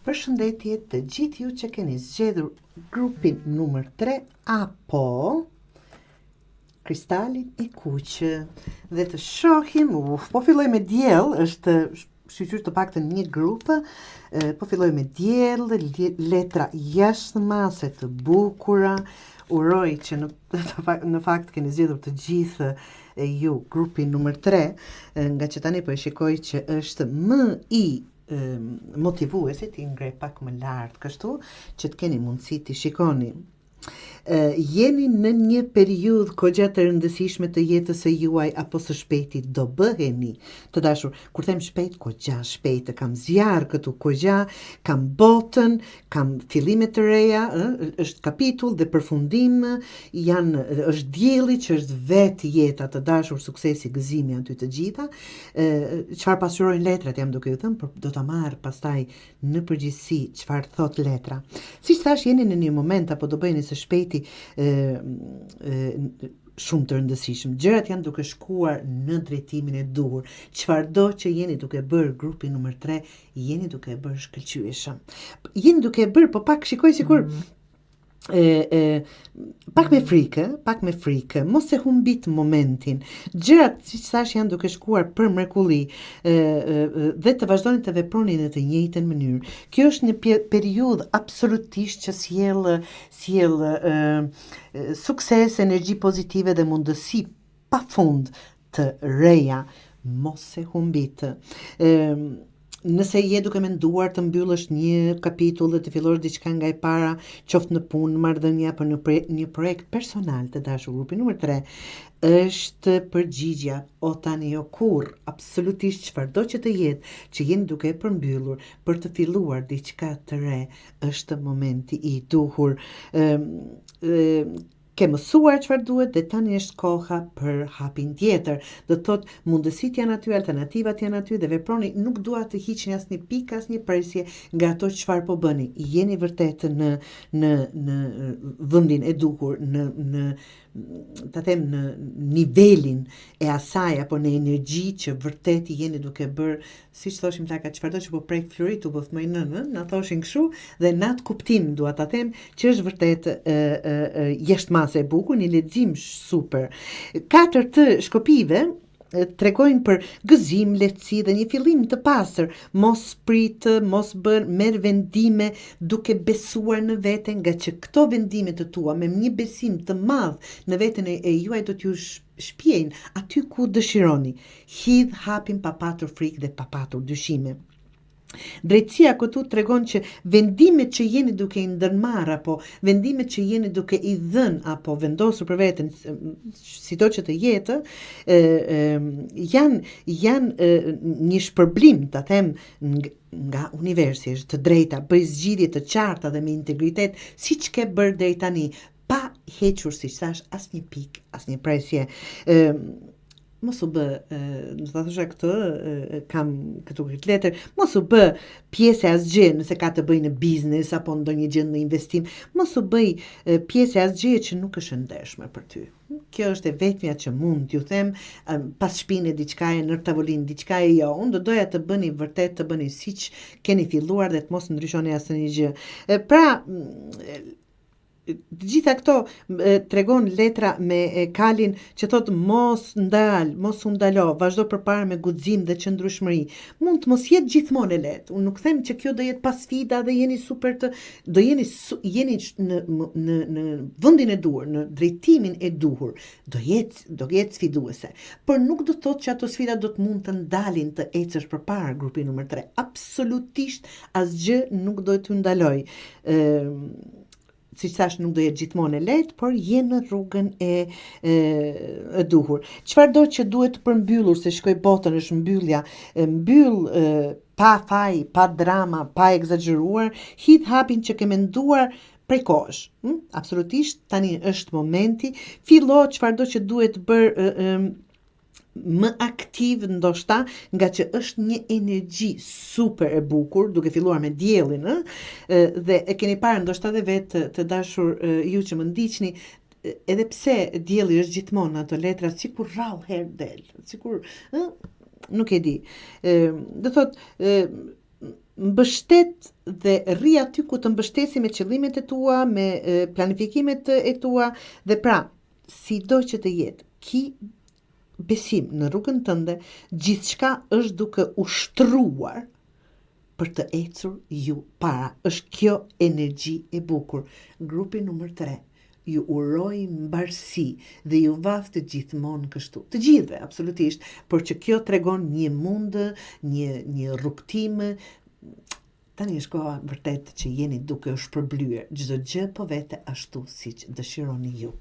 Përshëndetje të gjithë ju që keni zgjedhur grupin numër 3 apo kristalin e kuqë. Dhe të shohim, po filloj me diell, është shqyqyr të paktën një grup, po filloj me diell, letra jashtëmase të bukura. Uroj që në fakt keni zgjedhur të gjithë ju grupin numër 3, nga që tani po e shikoj që është më i motivuese ti ngre pak më lart, kështu që të keni mundësi të shikoni. Jeni në një periudhë kogja të rëndësishme të jetës së juaj apo së shpejti do bëheni, të dashur. Kur them shpejt, kogja shpejt, kam zjarr këtu, kogja, kam botën, kam fillime të reja, është kapitull dhe përfundim, është dielli që është vetë jeta, të dashur, suksesi, gëzimi aty të gjitha. Çfarë pasqyrojnë letrat, jam duke ju thënë, por do ta marr pastaj në përgjithësi çfarë thot letra. Siç thash, jeni në një moment apo do bëheni së shpejti shumë të rëndësishëm. Gjërat janë duke shkuar në drejtimin e duhur. Çfarëdo që jeni duke bërë grupi numër 3, jeni duke bërë shkëlqyeshëm. Jeni duke bërë, po pak shikoj sikur pak me frikë, mos e humbit momentin. Gjërat, siç thash, janë duke shkuar për mrekulli dhe të vazhdoni të veproni në të njëjtën mënyrë. Kjo është një periudhë absolutisht që sjell sukses, energji pozitive dhe mundësi pafund të reja. Mos e humbit. Nëse je duke menduar të mbyllësh një kapitull dhe të fillosh diçka nga e para, qoftë në punë, marrëdhënie apo në një projekt personal, të dashur, grupi numër 3, është përgjigja o tani o kurrë, absolutisht çfarëdo që të jetë, që jeni duke e përmbyllur për të filluar diçka të re, është momenti i duhur. Ke mësuar çfarë duhet dhe tani është koha për hapin tjetër. Do thotë mundësitë janë aty, alternativat janë aty dhe veproni, nuk dua të hiqni asnjë pikë, asnjë presje nga ato çfarë po bëni. Jeni vërtet në vendin e duhur, në nivelin e asaj apo në energji që vërtet jeni duke bërë, siç thoshim plaka, çfarëdo që po prek fluorit u bëth më nënën, na thoshin kështu, dhe në atë kuptim dua ta them që është vërtet jashtëmase e bukur, një lexim super. 4 të shkopive tregojnë për gëzim, lehtësi dhe një fillim të pastër. Mos prit, mos merr vendime duke besuar në veten, nga që këto vendime të tua me një besim të madh në veten e juaj do t'ju shpjejnë aty ku dëshironi. Hidh hapin pa patur frikë dhe pa patur dyshime. Drejtësia këtu tregon që vendimet që jeni duke i ndërmarr apo vendimet që jeni duke i dhënë apo vendosur për veten, sido që të jetë, janë një shpërblim, ta them, nga universi, është të drejta, bëj zgjidhje të qarta dhe me integritet, siç ke bërë deri tani, pa hequr, siç thash, asnjë pikë, asnjë presje. Mos u bë, do ta thosha këtë, kam këtu letër, mos u bë pjesë asgjë nëse ka të bëjë në biznes apo ndonjë gjë në investim, mos u bëj pjesë asgjë që nuk është e ndershme për ty. Kjo është e vetmja që mund t'ju them, pas shpinë diçka e në tavolinë diçka e jo. Unë do doja të bëni vërtet, të bëni siç keni filluar dhe të mos ndryshoni asnjë gjë. Pra, gjitha këto tregon letra me kalin që thot mos u ndalo, vazhdo përpara me guxim dhe qëndrueshmëri. Mund të mos jetë gjithmonë e lehtë. Unë nuk them që kjo do jetë pas sfida dhe jeni super do jeni në vendin e duhur, në drejtimin e duhur. Do jetë sfiduese. Por nuk do të thotë që ato sfida do të mund të ndalin të ecësh përpara grupi numër 3. Absolutisht asgjë nuk do t'ju ndaloj. Siç thash, nuk do jetë gjithmonë e lehtë, por je në rrugën e duhur. Çfarëdo që duhet të përmbyllur, se shkoj botën është mbyllja, mbyll pa faj, pa drama, pa egzageruar, hidh hapin që ke menduar prej kohësh. Absolutisht, tani është momenti, fillo çfarëdo që duhet bërë më aktiv ndoshta, nga që është një energji super e bukur, duke filluar me diellin, dhe e keni parë ndoshta edhe vetë të dashur ju që më ndiqni, edhe pse dielli është gjithmonë ato letra sikur rrallë herë del, sikur nuk e di. Do thot mbështet dhe rri aty ku të mbështesi me qëllimet e tua, me planifikimet e tua, dhe pra, sido që të jetë, ki besim në rrugën tënde, gjithçka është duke ushtruar për të ecur ju para. Është kjo energji e bukur. Grupi numër 3 ju uroj mbarësi dhe ju vaftë gjithmonë kështu. Të gjithëve, absolutisht, por që kjo tregon një mundë, një rrugtim. Tani është koha vërtet që jeni duke u shpërblyer çdo gjë po vete ashtu siç dëshironi ju.